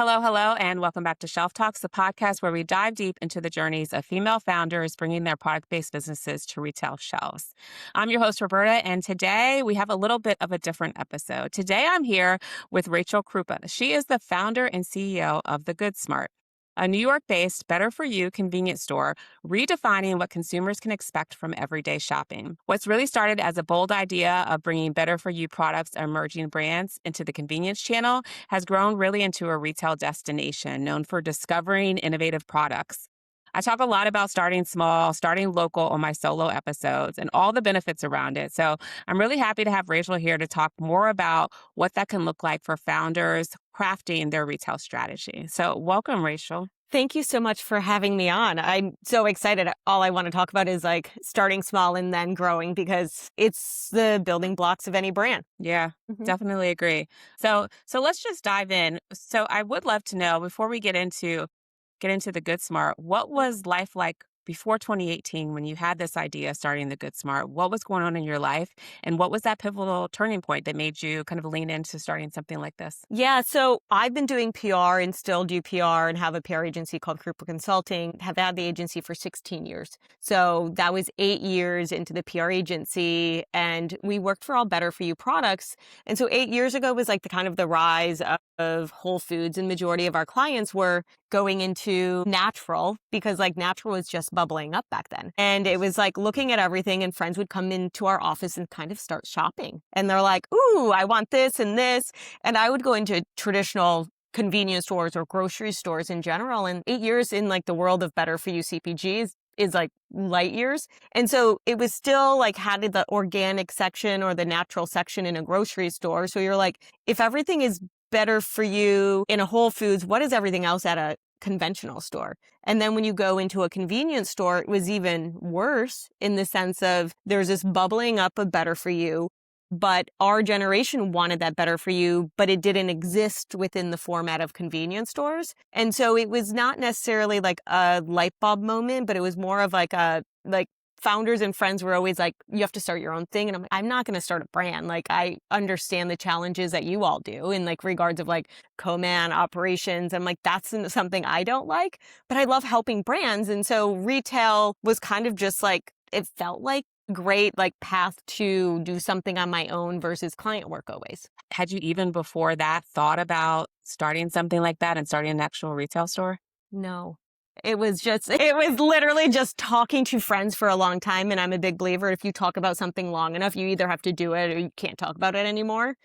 Hello, hello, and welcome back to Shelf Talks, the podcast where we dive deep into the journeys of female founders bringing their product based businesses to retail shelves. I'm your host, Roberta, and today we have a little bit of a different episode. Today I'm here with Rachel Krupa. She is the founder and CEO of The Good Smart, a New York based better for you convenience store redefining what consumers can expect from everyday shopping. What's really started as a bold idea of bringing better for you products and emerging brands into the convenience channel has grown really into a retail destination known for discovering innovative products. I talk a lot about starting small, starting local on my solo episodes and all the benefits around it. So I'm really happy to have Rachel here to talk more about what that can look like for founders crafting their retail strategy. So welcome, Rachel. Thank you so much for having me on. I'm so excited. All I want to talk about is like starting small and then growing because it's the building blocks of any brand. Yeah, Mhm. definitely agree. So let's just dive in. So I would love to know before we get into the Good Smart, what was life like before 2018 when you had this idea starting the Good Smart? What was going on in your life? And what was that pivotal turning point that made you kind of lean into starting something like this? Yeah, so I've been doing PR and still do PR and have a PR agency called Krupa Consulting. Have had the agency for 16 years. So that was 8 years into the PR agency and we worked for all Better For You products. And so 8 years ago was like the kind of the rise of Whole Foods, and majority of our clients were going into natural because like natural was just bubbling up back then. And it was like looking at everything, and friends would come into our office and kind of start shopping. And they're like, ooh, I want this and this. And I would go into traditional convenience stores or grocery stores in general. And 8 years in like the world of Better For You CPGs is like light years. And so it was still like had the organic section or the natural section in a grocery store. So you're like, if everything is better for you in a Whole Foods, what is everything else at a conventional store? And then when you go into a convenience store, it was even worse in the sense of there's this bubbling up of Better For You. But our generation wanted that Better For You, but it didn't exist within the format of convenience stores. And so it was not necessarily like a light bulb moment, but it was more of like founders and friends were always like, you have to start your own thing. And I'm like, I'm not going to start a brand. Like, I understand the challenges that you all do in like regards of like co-man operations. I'm like, that's something I don't like, but I love helping brands. And so retail was kind of just like, it felt like great like path to do something on my own versus client work always. Had you even before that thought about starting something like that and starting an actual retail store? No. It was literally just talking to friends for a long time. And I'm a big believer, if you talk about something long enough, you either have to do it or you can't talk about it anymore.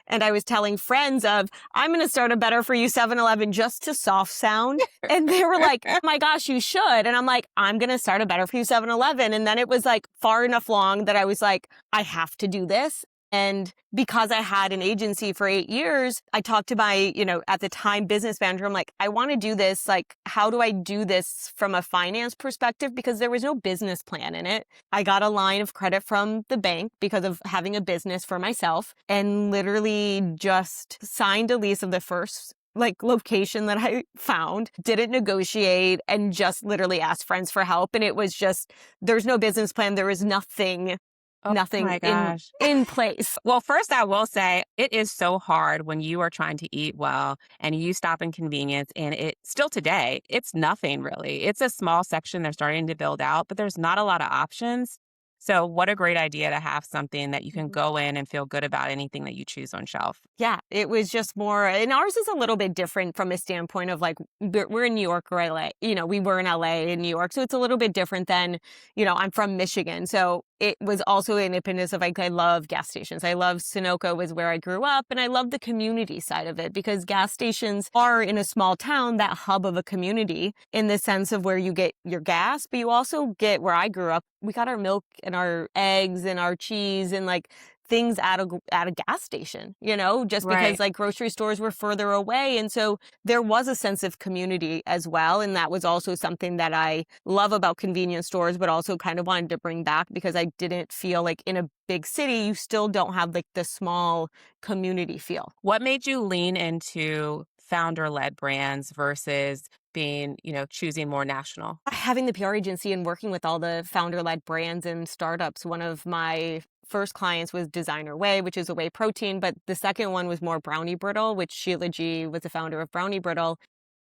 And I was telling friends of, I'm going to start a Better For You 7-Eleven just to soft sound. And they were like, oh my gosh, you should. And I'm like, I'm going to start a Better For You 7-Eleven. And then it was like far enough long that I was like, I have to do this. And because I had an agency for 8 years, I talked to my, at the time business manager. I'm like, I want to do this. Like, how do I do this from a finance perspective? Because there was no business plan in it. I got a line of credit from the bank because of having a business for myself, and literally just signed a lease of the first like location that I found, didn't negotiate, and just literally asked friends for help. And it was just, there's no business plan. There was nothing Oh my gosh. in place. Well, first, I will say it is so hard when you are trying to eat well and you stop in convenience. And it still today, it's nothing really. It's a small section they're starting to build out, but there's not a lot of options. So, what a great idea to have something that you can go in and feel good about anything that you choose on shelf. Yeah, it was just more, and ours is a little bit different from a standpoint of like, we're in New York or LA, we were in LA and New York. So it's a little bit different than, I'm from Michigan. So it was also an independence of like, I love gas stations. I love Sunoco was where I grew up, and I love the community side of it because gas stations are in a small town, that hub of a community in the sense of where you get your gas, but you also get where I grew up. We got our milk and our eggs and our cheese and like things at a gas station, just Right. because like grocery stores were further away. And so there was a sense of community as well. And that was also something that I love about convenience stores, but also kind of wanted to bring back because I didn't feel like in a big city, you still don't have like the small community feel. What made you lean into founder led brands versus being, choosing more national? Having the PR agency and working with all the founder-led brands and startups, one of my first clients was Designer Whey, which is a whey protein, but the second one was more Brownie Brittle, which Sheila G was the founder of Brownie Brittle.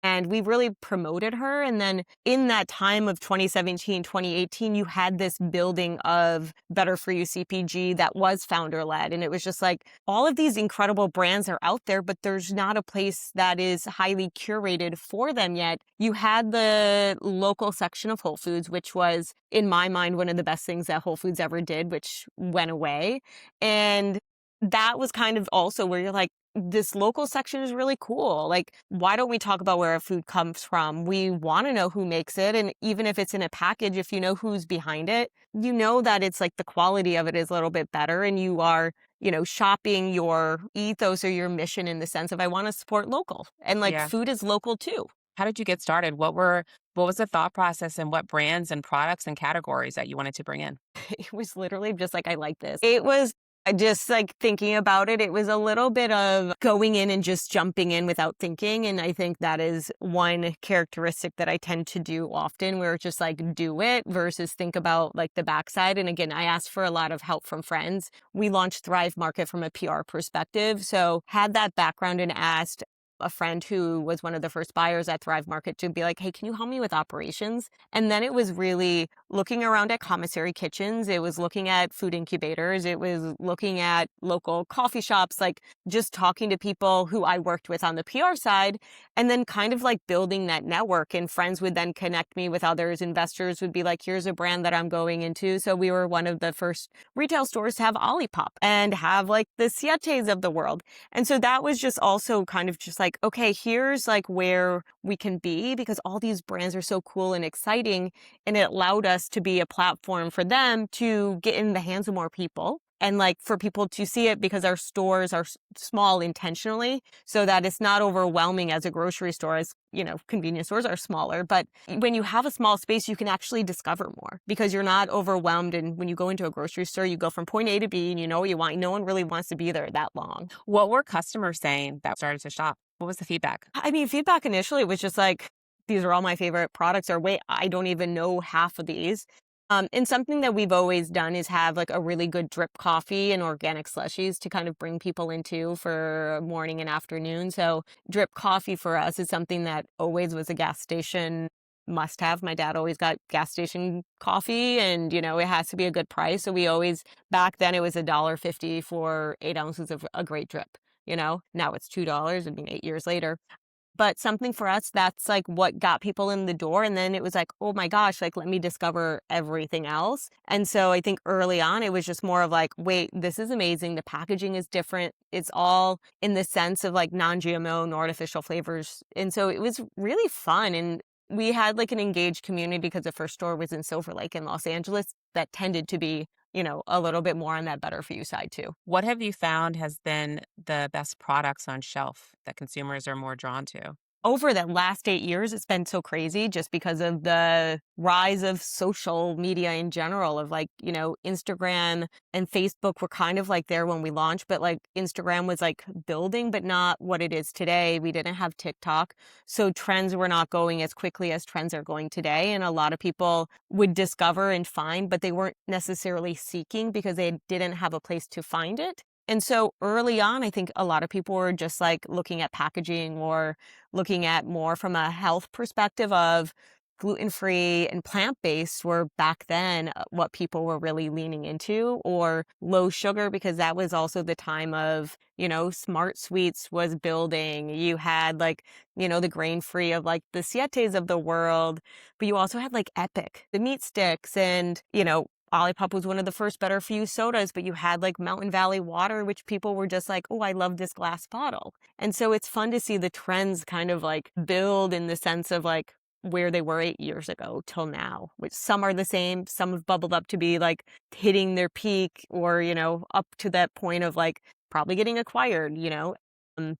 And we really promoted her. And then in that time of 2017, 2018, you had this building of Better For You CPG that was founder led. And it was just like all of these incredible brands are out there, but there's not a place that is highly curated for them yet. You had the local section of Whole Foods, which was, in my mind, one of the best things that Whole Foods ever did, which went away. And that was kind of also where you're like, this local section is really cool. Like, why don't we talk about where our food comes from? We want to know who makes it. And even if it's in a package, if you know who's behind it, you know that it's like the quality of it is a little bit better. And you are, shopping your ethos or your mission in the sense of, I want to support local. And like Yeah. food is local too. How did you get started? What was the thought process and what brands and products and categories that you wanted to bring in? It was literally just like, I like this. It was just like thinking about it. It was a little bit of going in and just jumping in without thinking. And I think that is one characteristic that I tend to do often, where it's just like do it versus think about like the backside. And again, I asked for a lot of help from friends. We launched Thrive Market from a PR perspective. So had that background and asked a friend who was one of the first buyers at Thrive Market to be like, hey, can you help me with operations? And then it was really looking around at commissary kitchens. It was looking at food incubators. It was looking at local coffee shops, like just talking to people who I worked with on the PR side, and then kind of like building that network. And friends would then connect me with others. Investors would be like, here's a brand that I'm going into. So we were one of the first retail stores to have Olipop and have like the Sietes of the world. And so that was just also kind of just like, okay, here's like where we can be, because all these brands are so cool and exciting. And it allowed us to be a platform for them to get in the hands of more people. And like for people to see it, because our stores are small intentionally, so that it's not overwhelming as a grocery store, as convenience stores are smaller. But when you have a small space, you can actually discover more because you're not overwhelmed. And when you go into a grocery store, you go from point A to B and you know what you want. No one really wants to be there that long. What were customers saying that started to shop? What was the feedback? I mean, feedback initially was just like, these are all my favorite products, or wait, I don't even know half of these. And something that we've always done is have like a really good drip coffee and organic slushies to kind of bring people into for morning and afternoon. So drip coffee for us is something that always was a gas station must have. My dad always got gas station coffee, and it has to be a good price. So we always, back then it was $1.50 for 8 ounces of a great drip. Now it's $2. I mean, 8 years later. But something for us, that's like what got people in the door. And then it was like, oh my gosh, like let me discover everything else. And so I think early on, it was just more of like, wait, this is amazing. The packaging is different. It's all in the sense of like non-GMO, no artificial flavors. And so it was really fun. And we had like an engaged community because the first store was in Silver Lake in Los Angeles that tended to be a little bit more on that better for you side too. What have you found has been the best products on shelf that consumers are more drawn to? Over the last 8 years, it's been so crazy just because of the rise of social media in general, of like, Instagram and Facebook were kind of like there when we launched, but like Instagram was like building, but not what it is today. We didn't have TikTok. So trends were not going as quickly as trends are going today. And a lot of people would discover and find, but they weren't necessarily seeking because they didn't have a place to find it. And so early on, I think a lot of people were just like looking at packaging or looking at more from a health perspective of gluten-free and plant-based were back then what people were really leaning into, or low sugar, because that was also the time of, Smart Sweets was building. You had like, the grain-free of like the Sietes of the world, but you also had like Epic, the meat sticks, and, Olipop was one of the first better for you sodas, but you had like Mountain Valley water, which people were just like, oh, I love this glass bottle. And so it's fun to see the trends kind of like build in the sense of like where they were 8 years ago till now, which some are the same. Some have bubbled up to be like hitting their peak or, up to that point of like probably getting acquired,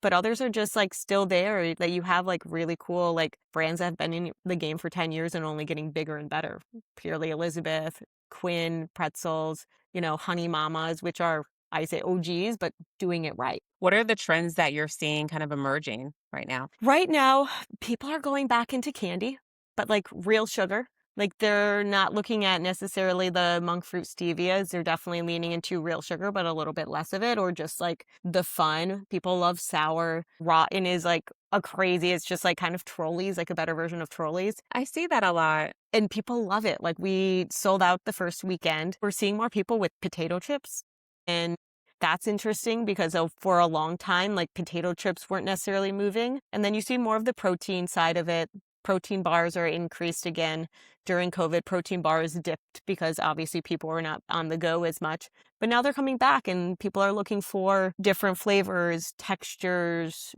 but others are just like still there, that you have like really cool like brands that have been in the game for 10 years and only getting bigger and better. Purely Elizabeth, Quinn, Pretzels, Honey Mamas, which are I say OGs, but doing it right. What are the trends that you're seeing kind of emerging right now? Right now, people are going back into candy, but like real sugar. Like they're not looking at necessarily the monk fruit stevias. They're definitely leaning into real sugar, but a little bit less of it, or just like the fun. People love sour. Rotten is like a crazy, it's just like kind of trolleys, like a better version of trolleys. I see that a lot. And people love it. Like we sold out the first weekend. We're seeing more people with potato chips. And that's interesting because for a long time, like potato chips weren't necessarily moving. And then you see more of the protein side of it. Protein bars are increased again. During COVID, protein bars dipped because obviously people were not on the go as much. But now they're coming back and people are looking for different flavors, textures,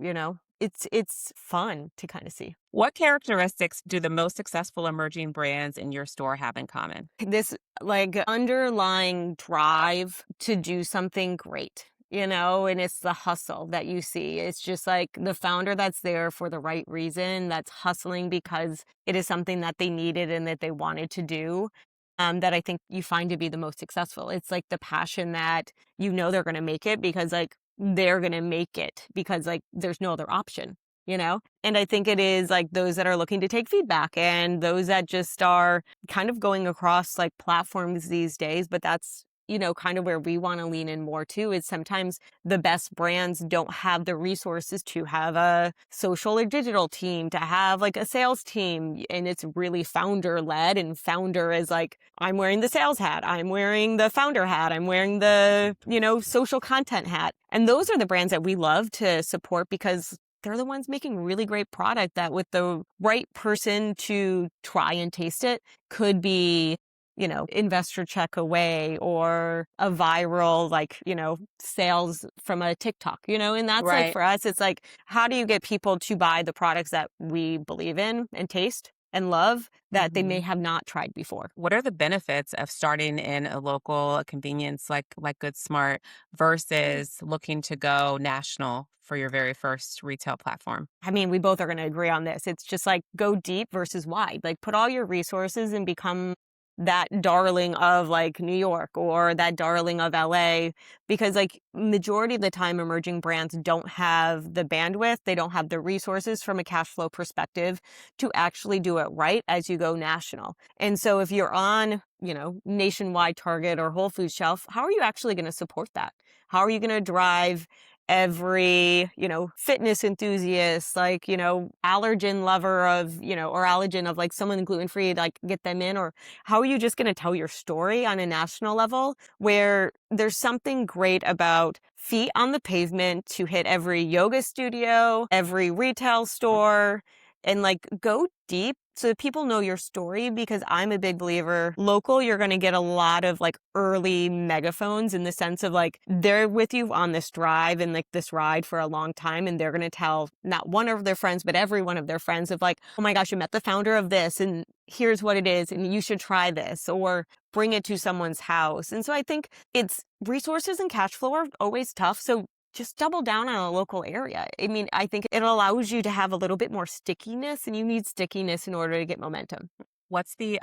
It's fun to kind of see. What characteristics do the most successful emerging brands in your store have in common? This like underlying drive to do something great, and it's the hustle that you see. It's just like the founder that's there for the right reason, that's hustling because it is something that they needed and that they wanted to do. That I think you find to be the most successful. It's like the passion that they're going to make it because like they're going to make it because like there's no other option. And I think it is like those that are looking to take feedback and those that just are kind of going across like platforms these days. But that's, kind of where we want to lean in more too is sometimes the best brands don't have the resources to have a social or digital team, to have like a sales team. And it's really founder led, and founder is like, I'm wearing the sales hat. I'm wearing the founder hat. I'm wearing the, social content hat. And those are the brands that we love to support because they're the ones making really great product that with the right person to try and taste it could be, investor check away or a viral, like, sales from a TikTok, and that's like Right. for us, it's like, how do you get people to buy the products that we believe in and taste and love that they may Mhm. have not tried before? What are the benefits of starting in a local convenience like Good Smart versus looking to go national for your very first retail platform? I mean, we both are going to agree on this. It's just like go deep versus wide. Like put all your resources and become that darling of like New York or that darling of LA because like majority of the time emerging brands don't have the bandwidth, they don't have the resources from a cash flow perspective to actually do it right as you go national. And so if you're on, nationwide Target or Whole Foods shelf, how are you actually going to support that? How are you going to drive every, fitness enthusiast, like, allergen lover of, or allergen of like someone gluten-free, like get them in? Or how are you just going to tell your story on a national level where there's something great about feet on the pavement to hit every yoga studio, every retail store, and like go deep so that people know your story because I'm a big believer local, you're going to get a lot of like early megaphones in the sense of like they're with you on this drive and like this ride for a long time. And they're going to tell not one of their friends, but every one of their friends of like, oh my gosh, I met the founder of this and here's what it is. And you should try this or bring it to someone's house. And so I think it's resources and cash flow are always tough. So just double down on a local area. I mean, I think it allows you to have a little bit more stickiness, and you need stickiness in order to get momentum. What's the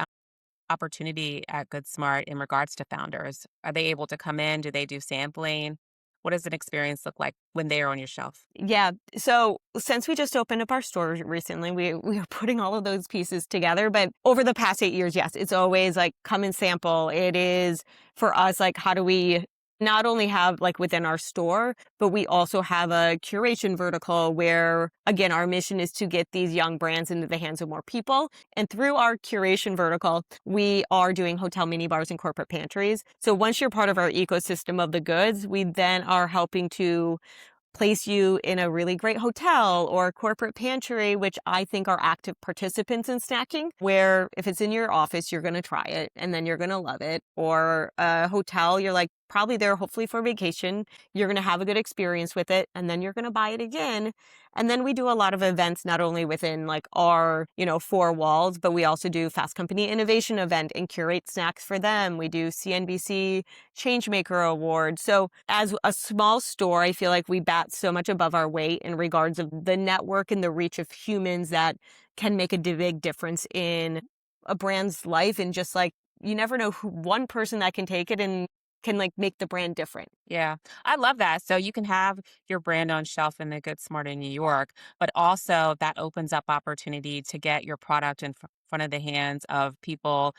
opportunity at Good Smart in regards to founders? Are they able to come in? Do they do sampling? What does an experience look like when they are on your shelf? Yeah. So since we just opened up our store recently, we are putting all of those pieces together. But over the past 8 years, yes, it's always like come and sample. It is for us, like, how do we not only have like within our store, but we also have a curation vertical where, again, our mission is to get these young brands into the hands of more people. And through our curation vertical, we are doing hotel mini bars and corporate pantries. So once you're part of our ecosystem of the goods, we then are helping to place you in a really great hotel or corporate pantry, which I think are active participants in snacking, where if it's in your office, you're going to try it and then you're going to love it. Or a hotel, you're like probably there hopefully for vacation. You're going to have a good experience with it and then you're going to buy it again. And then we do a lot of events, not only within like our, four walls, but we also do Fast Company Innovation event and curate snacks for them. We do CNBC Changemaker Award. So as a small store, I feel like we bat so much above our weight in regards of the network and the reach of humans that can make a big difference in a brand's life. And just like, you never know who one person that can take it and can like make the brand different. Yeah, I love that. So you can have your brand on shelf in the Good Smart in New York, but also that opens up opportunity to get your product in front of the hands of people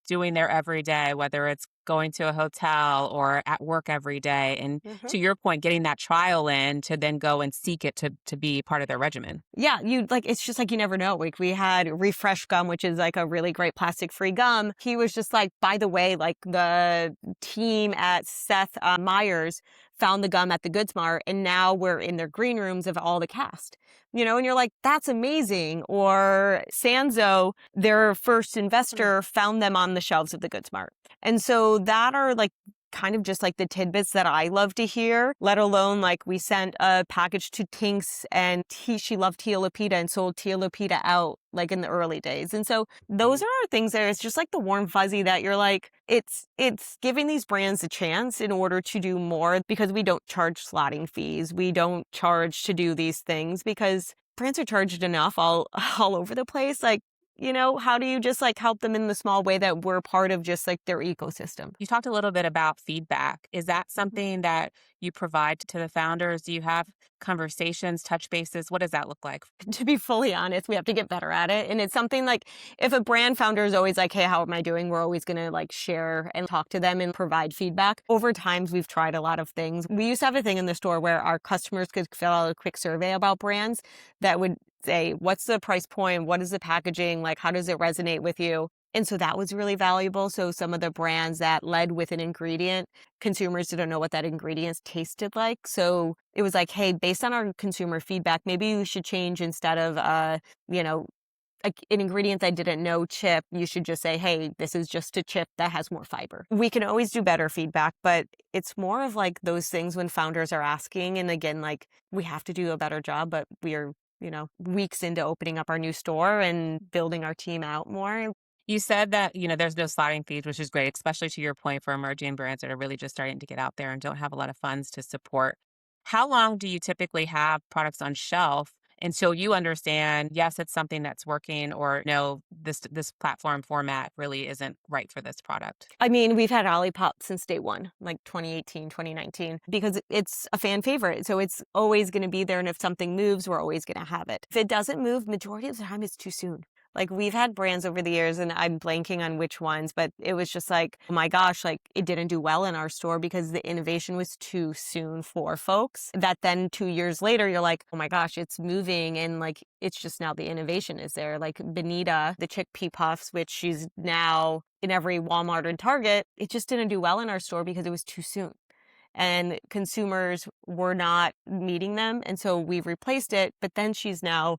doing their everyday, whether it's going to a hotel or at work every day. And Mhm. to your point, getting that trial in to then go and seek it to be part of their regimen. Yeah, you like it's just like you never know. Like we had Refresh gum, which is like a really great plastic-free gum. He was just like, by the way, like the team at Seth Meyers found the gum at the Good Smart, and now we're in their green rooms of all the cast. And you're like, that's amazing. Or Sanzo, their first investor, found them on the shelves of the Good Smart. And so that are like kind of just like the tidbits that I love to hear, let alone like we sent a package to Tinks and she loved Tia Lupita and sold Tia Lupita out like in the early days. And so those are things that it's just like the warm fuzzy that you're like, it's giving these brands a chance in order to do more because we don't charge slotting fees. We don't charge to do these things because brands are charged enough all over the place. Like, how do you just like help them in the small way that we're part of just like their ecosystem? You talked a little bit about feedback. Is that something that you provide to the founders? Do you have conversations, touch bases? What does that look like? To be fully honest, we have to get better at it. And it's something like if a brand founder is always like, hey, how am I doing? We're always going to like share and talk to them and provide feedback. Over times, we've tried a lot of things. We used to have a thing in the store where our customers could fill out a quick survey about brands that would say, what's the price point? What is the packaging? Like, how does it resonate with you? And so that was really valuable. So some of the brands that led with an ingredient, consumers didn't know what that ingredient tasted like. So it was like, hey, based on our consumer feedback, maybe you should change instead of, you know, an ingredient I didn't know, chip, you should just say, hey, this is just a chip that has more fiber. We can always do better feedback, but it's more of like those things when founders are asking. And again, like we have to do a better job, but we are, weeks into opening up our new store and building our team out more. You said that, there's no sliding fees, which is great, especially to your point for emerging brands that are really just starting to get out there and don't have a lot of funds to support. How long do you typically have products on shelf until you understand, yes, it's something that's working, or no, this platform format really isn't right for this product? I mean, we've had Olipop since day one, like 2018, 2019, because it's a fan favorite. So it's always going to be there. And if something moves, we're always going to have it. If it doesn't move, majority of the time, it's too soon. Like we've had brands over the years and I'm blanking on which ones, but it was just like, oh my gosh, like it didn't do well in our store because the innovation was too soon for folks. That then 2 years later, you're like, oh my gosh, it's moving. And like, it's just now the innovation is there. Like Benita, the chickpea puffs, which she's now in every Walmart and Target, it just didn't do well in our store because it was too soon and consumers were not meeting them. And so we've replaced it, but then she's now,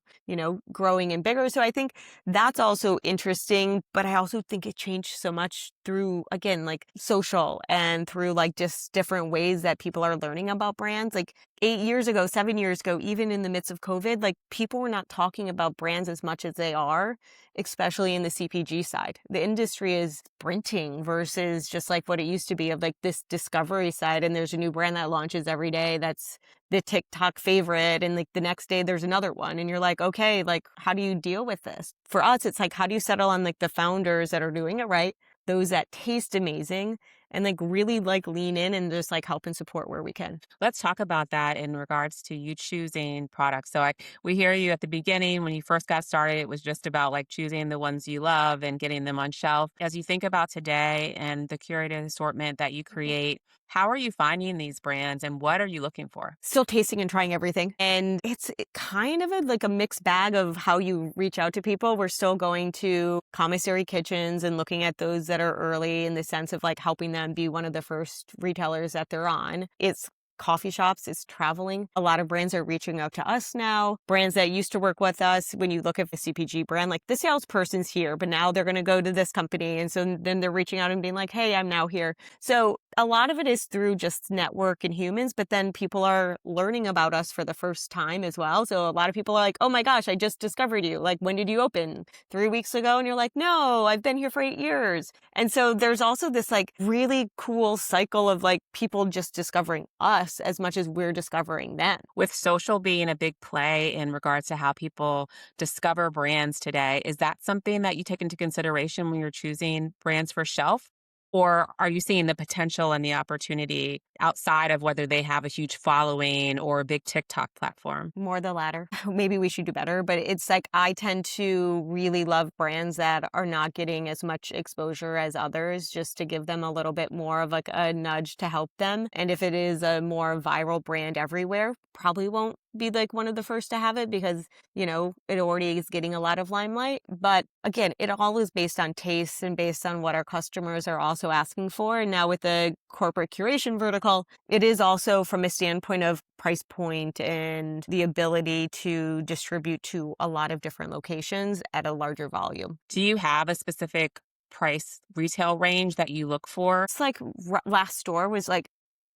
growing and bigger. So I think that's also interesting, but I also think it changed so much through, again, like social and through like just different ways that people are learning about brands. Like 8 years ago, 7 years ago, even in the midst of COVID, like people were not talking about brands as much as they are, especially in the CPG side. The industry is sprinting versus just like what it used to be of like this discovery side. And there's a new brand that launches every day that's the TikTok favorite. And like the next day there's another one. And you're like, okay, like how do you deal with this? For us, it's like, how do you settle on like the founders that are doing it right? Those that taste amazing and like really like lean in and just like help and support where we can. Let's talk about that in regards to you choosing products. So we hear you at the beginning when you first got started, it was just about like choosing the ones you love and getting them on shelf. As you think about today and the curated assortment that you create, how are you finding these brands and what are you looking for? Still tasting and trying everything. And it's kind of like a mixed bag of how you reach out to people. We're still going to commissary kitchens and looking at those that are early in the sense of like helping them be one of the first retailers that they're on. It's coffee shops, it's traveling. A lot of brands are reaching out to us now. Brands that used to work with us, when you look at the CPG brand, like the salesperson's here, but now they're going to go to this company. And so then they're reaching out and being like, hey, I'm now here. So a lot of it is through just network and humans, but then people are learning about us for the first time as well. So a lot of people are like, oh my gosh, I just discovered you. Like, when did you open? 3 weeks ago? And you're like, no, I've been here for 8 years. And so there's also this like really cool cycle of like people just discovering us as much as we're discovering them. With social being a big play in regards to how people discover brands today, is that something that you take into consideration when you're choosing brands for shelf? Or are you seeing the potential and the opportunity outside of whether they have a huge following or a big TikTok platform? More the latter. Maybe we should do better, but it's like I tend to really love brands that are not getting as much exposure as others just to give them a little bit more of like a nudge to help them. And if it is a more viral brand everywhere, probably won't be like one of the first to have it because, it already is getting a lot of limelight. But again, it all is based on taste and based on what our customers are also asking for. And now with the corporate curation vertical, it is also from a standpoint of price point and the ability to distribute to a lot of different locations at a larger volume. Do you have a specific price retail range that you look for? It's like last store was like,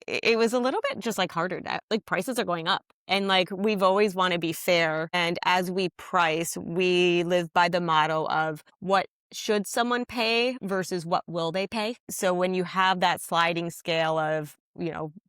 it was a little bit just like harder now. Like prices are going up. And like we've always want to be fair. And as we price, we live by the motto of what should someone pay versus what will they pay. So when you have that sliding scale of,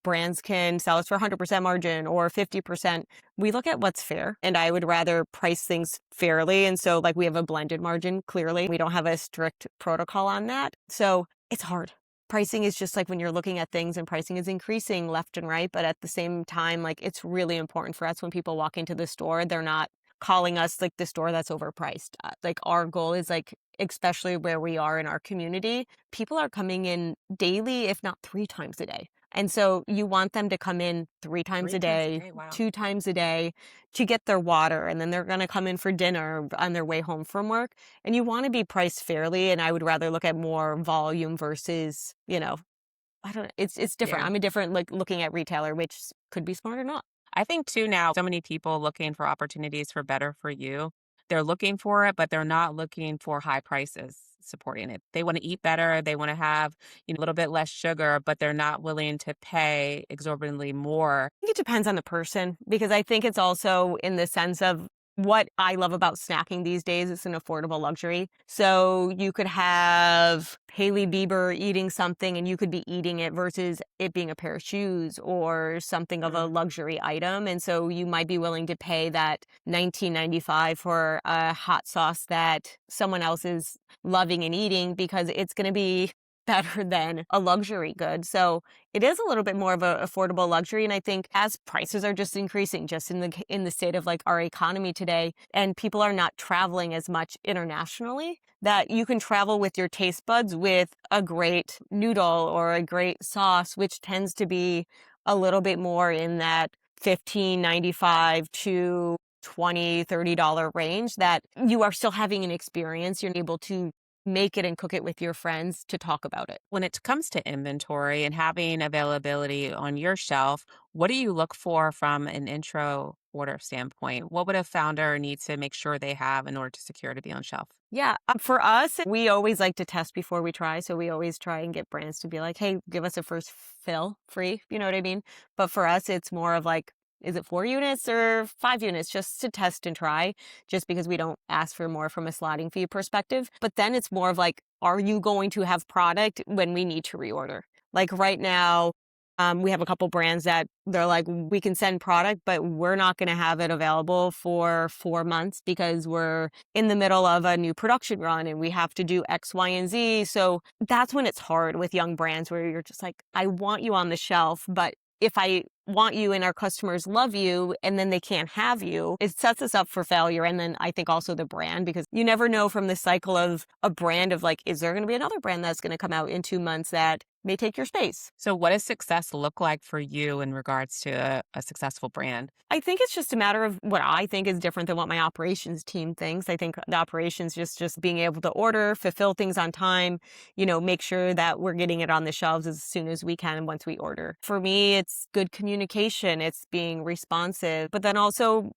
brands can sell us for 100% margin or 50%, we look at what's fair. And I would rather price things fairly. And so like we have a blended margin, clearly. We don't have a strict protocol on that. So it's hard. Pricing is just like when you're looking at things and pricing is increasing left and right. But at the same time, like it's really important for us when people walk into the store, they're not calling us like the store that's overpriced. Like our goal is like, especially where we are in our community, people are coming in daily, if not 3 times a day. And so you want them to come in 3 times 3 a times a day, day, wow. 2 times a day to get their water. And then they're going to come in for dinner on their way home from work. And you want to be priced fairly. And I would rather look at more volume versus, I don't know. It's different. Yeah. I'm a different like looking at retailer, which could be smart or not. I think too now, so many people looking for opportunities for better for you. They're looking for it, but they're not looking for high prices supporting it. They want to eat better. They want to have, a little bit less sugar, but they're not willing to pay exorbitantly more. Think it depends on the person because I think it's also in the sense of what I love about snacking these days. It's an affordable luxury. So you could have Hailey Bieber eating something and you could be eating it versus it being a pair of shoes or something of a Mm. luxury item. And so you might be willing to pay that 19.95 for a hot sauce that someone else is loving and eating because it's going to be better than a luxury good. So it is a little bit more of an affordable luxury. And I think as prices are just increasing just in the state of like our economy today, and people are not traveling as much internationally, that you can travel with your taste buds with a great noodle or a great sauce, which tends to be a little bit more in that 15.95 to 20-30 range, that you are still having an experience. You're able to make it and cook it with your friends to talk about it. When it comes to inventory and having availability on your shelf, what do you look for from an intro order standpoint? What would a founder need to make sure they have in order to secure to be on shelf? Yeah, for us, we always like to test before we try. So we always try and get brands to be like, hey, give us a first fill free. You know what I mean? But for us, it's more of like, is it 4 units or 5 units just to test and try, just because we don't ask for more from a slotting fee perspective. But then it's more of like, are you going to have product when we need to reorder? Like right now, we have a couple brands that they're like, we can send product, but we're not going to have it available for 4 months because we're in the middle of a new production run and we have to do X, Y, and Z. So that's when it's hard with young brands where you're just like, I want you on the shelf, but if I want you and our customers love you and then they can't have you, it sets us up for failure. And then I think also the brand, because you never know from the cycle of a brand of like, is there going to be another brand that's going to come out in 2 months that may take your space? So, what does success look like for you in regards to a successful brand? I think it's just a matter of what I think is different than what my operations team thinks. I think the operations just being able to order, fulfill things on time, make sure that we're getting it on the shelves as soon as we can once we order. For me, it's good communication, it's being responsive, but then also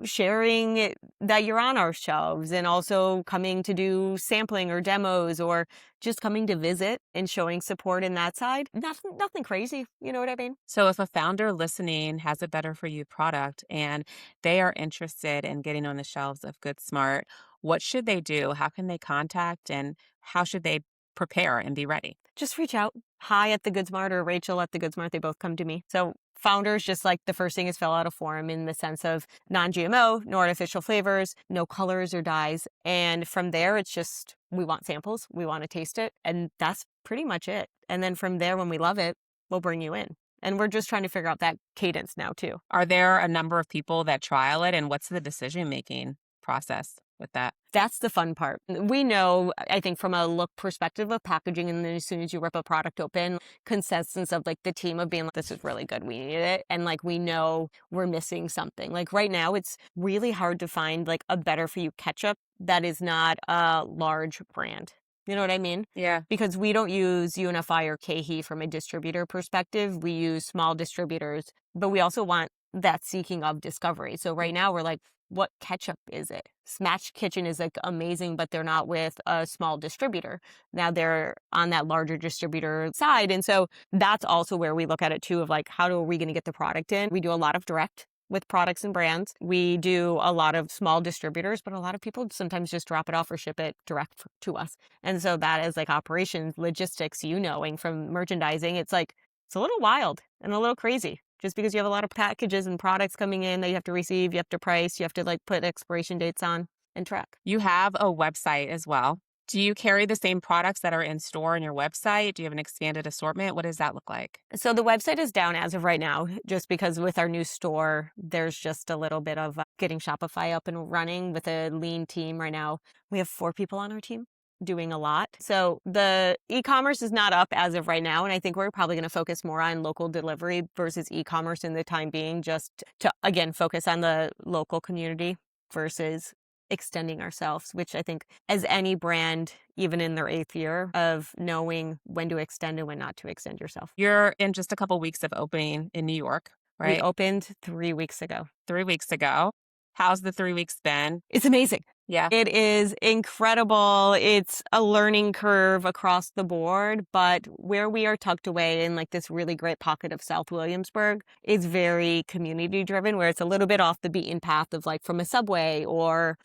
sharing that you're on our shelves and also coming to do sampling or demos or just coming to visit and showing support in that side. Nothing crazy. You know what I mean? So, if a founder listening has a better for you product and they are interested in getting on the shelves of Good Smart, what should they do? How can they contact and how should they prepare and be ready? Just reach out. Hi at the Good Smart or Rachel at the Good Smart. They both come to me. So founders, just like the first thing is fill out a form in the sense of non-GMO, no artificial flavors, no colors or dyes. And from there, it's just, we want samples, we want to taste it. And that's pretty much it. And then from there, when we love it, we'll bring you in. And we're just trying to figure out that cadence now too. Are there a number of people that trial it, and what's the decision-making process with that? That's the fun part. We know, I think, from a look perspective of packaging, and then as soon as you rip a product open, consensus of like the team of being like, this is really good, we need it. And like, we know we're missing something. Like right now, it's really hard to find like a better for you ketchup that is not a large brand. You know what I mean? Yeah. Because we don't use UNFI or KeHE from a distributor perspective. We use small distributors, but we also want that seeking of discovery. So right now we're like, what ketchup is it? Smash Kitchen is like amazing, but they're not with a small distributor. Now they're on that larger distributor side. And so that's also where we look at it too, of like, how are we going to get the product in? We do a lot of direct with products and brands. We do a lot of small distributors, but a lot of people sometimes just drop it off or ship it direct to us. And so that is like operations, logistics, knowing from merchandising, it's like, it's a little wild and a little crazy. Just because you have a lot of packages and products coming in that you have to receive, you have to price, you have to like put expiration dates on and track. You have a website as well. Do you carry the same products that are in store on your website? Do you have an expanded assortment? What does that look like? So the website is down as of right now, just because with our new store, there's just a little bit of getting Shopify up and running with a lean team right now. We have 4 people on our team doing a lot. So the e-commerce is not up as of right now. And I think we're probably going to focus more on local delivery versus e-commerce in the time being, just to, again, focus on the local community versus extending ourselves, which I think as any brand, even in their 8th year of knowing when to extend and when not to extend yourself. You're in just a couple weeks of opening in New York, right? We opened 3 weeks ago. 3 weeks ago. How's the 3 weeks been? It's amazing. Yeah. It is incredible. It's a learning curve across the board, but where we are tucked away in like this really great pocket of South Williamsburg is very community driven, where it's a little bit off the beaten path of like from a subway or,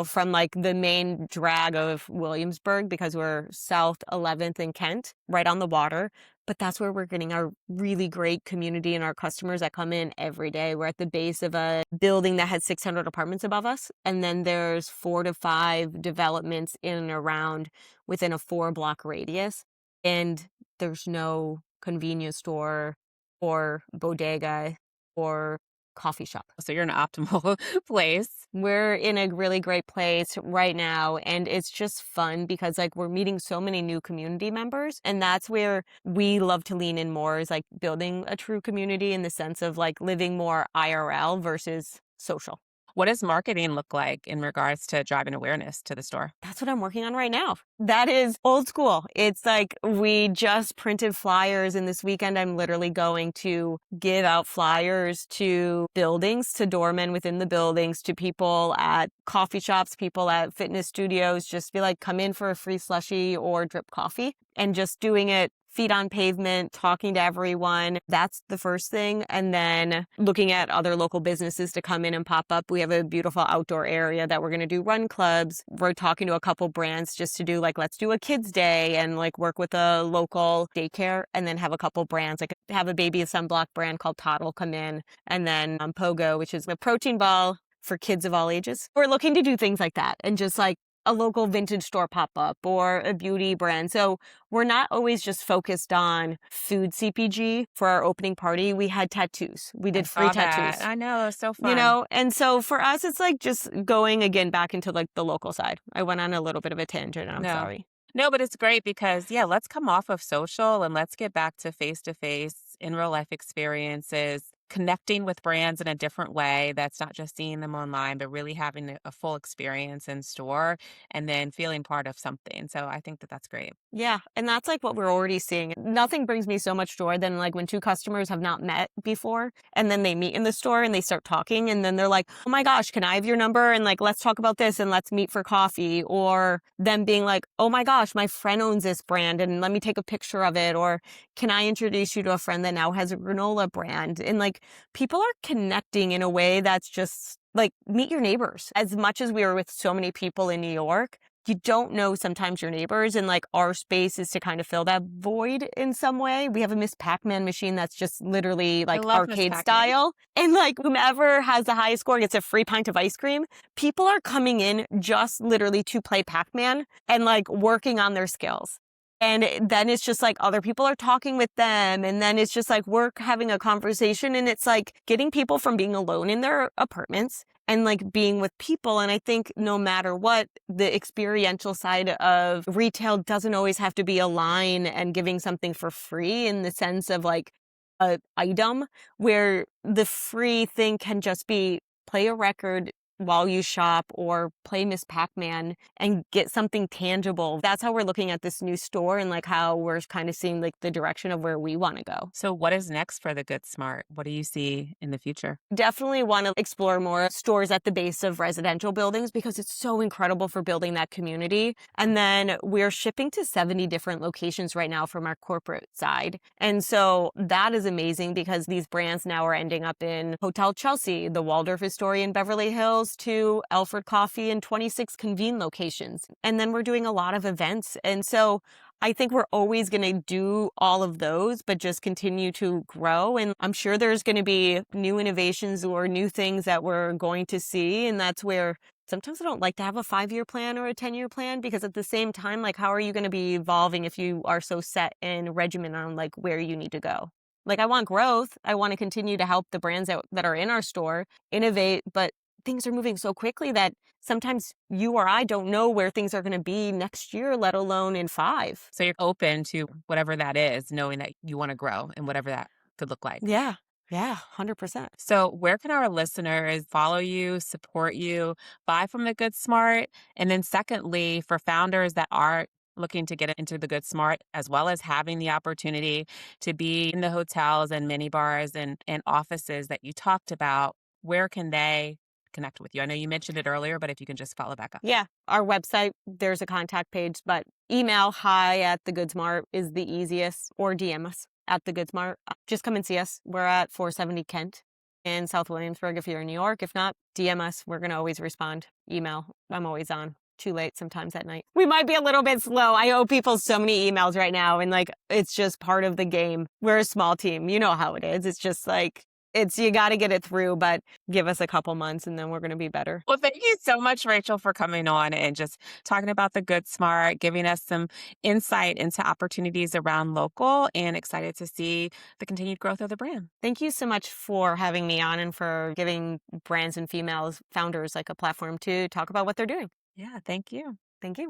from like the main drag of Williamsburg, because we're South 11th and Kent, right on the water. But that's where we're getting our really great community and our customers that come in every day. We're at the base of a building that has 600 apartments above us. And then there's 4 to 5 developments in and around within a 4-block radius. And there's no convenience store or bodega or coffee shop. So you're in an optimal place. We're in a really great place right now, and it's just fun because like we're meeting so many new community members, and that's where we love to lean in more, is like building a true community in the sense of like living more IRL versus social. What does marketing look like in regards to driving awareness to the store? That's what I'm working on right now. That is old school. It's like we just printed flyers, and this weekend I'm literally going to give out flyers to buildings, to doormen within the buildings, to people at coffee shops, people at fitness studios, just be like, come in for a free slushie or drip coffee, and just doing it feet on pavement, talking to everyone. That's the first thing. And then looking at other local businesses to come in and pop up. We have a beautiful outdoor area that we're going to do run clubs. We're talking to a couple brands just to do like, let's do a kids day and like work with a local daycare, and then have a couple brands, like have a baby sunblock brand called Toddle come in, and then Pogo, which is a protein ball for kids of all ages. We're looking to do things like that, and just like a local vintage store pop-up or a beauty brand. So we're not always just focused on food CPG. For our opening party, we had tattoos. We did free tattoos. I know, it was so fun. And so for us, it's like just going again back into like the local side. I went on a little bit of a tangent. I'm sorry. No, but it's great because, let's come off of social and let's get back to face-to-face in real life experiences, connecting with brands in a different way. That's not just seeing them online, but really having a full experience in store and then feeling part of something. So I think that that's great. Yeah. And that's like what we're already seeing. Nothing brings me so much joy than like when 2 customers have not met before, and then they meet in the store and they start talking, and then they're like, oh my gosh, can I have your number? And like, let's talk about this and let's meet for coffee. Or them being like, oh my gosh, my friend owns this brand and let me take a picture of it. Or can I introduce you to a friend that now has a granola brand? And like, people are connecting in a way that's just like, meet your neighbors. As much as we were with so many people in New York, you don't know sometimes your neighbors, and like our space is to kind of fill that void in some way. We have a Miss Pac-Man machine that's just literally I like love Miss arcade Pac-Man. style. And like whomever has the highest score gets a free pint of ice cream. People are coming in just literally to play Pac-Man and like working on their skills. And then it's just like other people are talking with them. And then it's just like we're having a conversation. And it's like getting people from being alone in their apartments and like being with people. And I think no matter what, the experiential side of retail doesn't always have to be a line and giving something for free in the sense of like a item, where the free thing can just be play a record while you shop or play Miss Pac-Man and get something tangible. That's how we're looking at this new store and like how we're kind of seeing like the direction of where we want to go. So, what is next for the Good Smart? What do you see in the future? Definitely want to explore more stores at the base of residential buildings because it's so incredible for building that community. And then we're shipping to 70 different locations right now from our corporate side. And so that is amazing because these brands now are ending up in Hotel Chelsea, the Waldorf Astoria in Beverly Hills, to Alfred Coffee in 26 Convene locations. And then we're doing a lot of events. And so I think we're always going to do all of those, but just continue to grow. And I'm sure there's going to be new innovations or new things that we're going to see. And that's where sometimes I don't like to have a 5-year plan or a 10-year plan, because at the same time, like, how are you going to be evolving if you are so set in regimen on like where you need to go? Like, I want growth. I want to continue to help the brands that are in our store innovate, but things are moving so quickly that sometimes you or I don't know where things are going to be next year, let alone in 5. So, you're open to whatever that is, knowing that you want to grow and whatever that could look like. Yeah. Yeah. 100%. So, where can our listeners follow you, support you, buy from the Good Smart? And then, secondly, for founders that are looking to get into the Good Smart, as well as having the opportunity to be in the hotels and mini bars and offices that you talked about, where can they connect with you? I know you mentioned it earlier, but if you can just follow back up. Yeah. Our website, there's a contact page, but email hi@thegoodsmart is the easiest, or DM us at the Goodsmart. Just come and see us. We're at 470 Kent in South Williamsburg if you're in New York. If not, DM us. We're going to always respond. Email. I'm always on. Too late sometimes at night. We might be a little bit slow. I owe people so many emails right now, and like it's just part of the game. We're a small team. You know how it is. It's just like you got to get it through, but give us a couple months and then we're going to be better. Well, thank you so much, Rachel, for coming on and just talking about the Good Smart, giving us some insight into opportunities around local, and excited to see the continued growth of the brand. Thank you so much for having me on and for giving brands and females founders like a platform to talk about what they're doing. Yeah, thank you. Thank you.